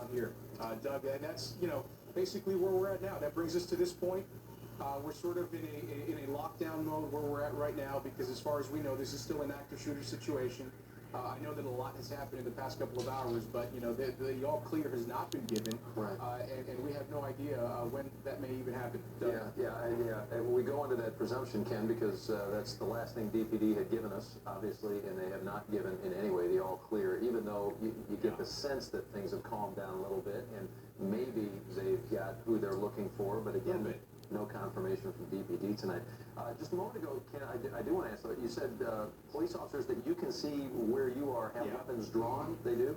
down here, Doug, and that's, basically where we're at now. That brings us to this point. We're sort of in a lockdown mode where we're at right now because as far as we know, this is still an active shooter situation. I know that a lot has happened in the past couple of hours, but, the all clear has not been given. Right. And we have no idea when that may even happen. And we go into that presumption, Ken, because that's the last thing DPD had given us, obviously, and they have not given in any way the all clear, even though you get the sense that things have calmed down a little bit, and maybe they've got who they're looking for, but again, no confirmation from DPD tonight. Just a moment ago, Ken, I do want to ask, you said police officers that you can see where you are have weapons drawn. They do?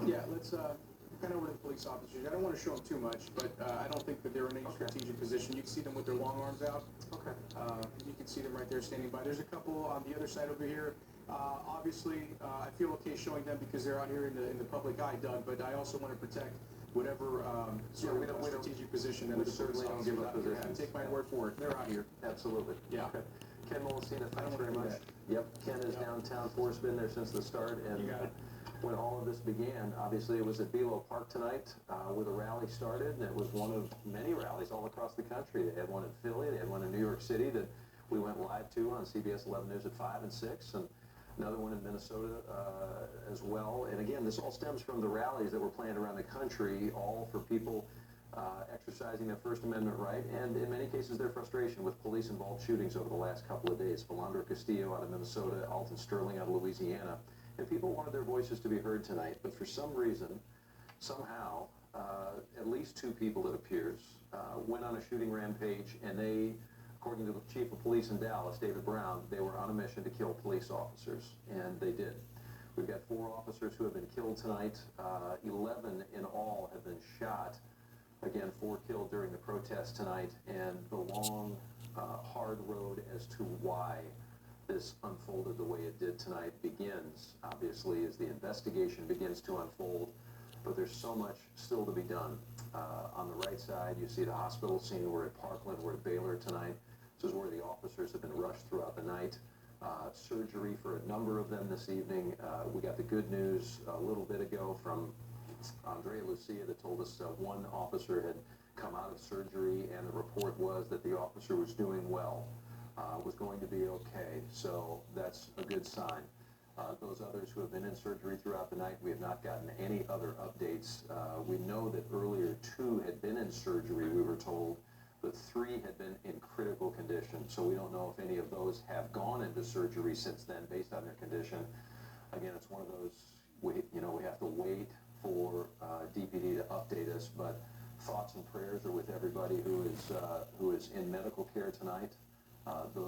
Yeah, let's kind of over the police officers. I don't want to show them too much, but I don't think that they're in any strategic position. You can see them with their long arms out. Okay. You can see them right there standing by. There's a couple on the other side over here. Obviously, I feel okay showing them because they're out here in the public eye, Doug, but I also want to protect whatever strategic position that we certainly don't give up positions. Take my word for it. They're out here. Absolutely. Yeah. Okay. Ken Molesina, I don't thanks very want to do much. that. Yep. Ken is downtown for us, been there since the start. And You got it. when all of this began, obviously it was at Belo Park tonight where the rally started, and it was one of many rallies all across the country. They had one in Philly, they had one in New York City that we went live to on CBS 11 News at 5 and 6, and another one in Minnesota as well. And again, this all stems from the rallies that were planned around the country, all for people exercising their First Amendment right, and in many cases their frustration with police-involved shootings over the last couple of days. Philandro Castillo out of Minnesota, Alton Sterling out of Louisiana. And people wanted their voices to be heard tonight, but for some reason, somehow, at least two people, it appears, went on a shooting rampage, and they, according to the chief of police in Dallas, David Brown, they were on a mission to kill police officers, and they did. We've got 4 officers who have been killed tonight. 11 in all have been shot. Again, 4 killed during the protest tonight, and the long, hard road as to why this unfolded the way it did tonight begins, obviously, as the investigation begins to unfold, but there's so much still to be done. On the right side, you see the hospital scene. We're at Parkland, we're at Baylor tonight. This is where the officers have been rushed throughout the night. Surgery for a number of them this evening. We got the good news a little bit ago from Andrea Lucia that told us one officer had come out of surgery, and the report was that the officer was doing well. Was going to be okay, so that's a good sign. Those others who have been in surgery throughout the night, we have not gotten any other updates. We know that earlier 2 had been in surgery, we were told, but 3 had been in critical condition, so we don't know if any of those have gone into surgery since then based on their condition. Again, it's one of those, we have to wait for DPD to update us, but thoughts and prayers are with everybody who is in medical care tonight. Those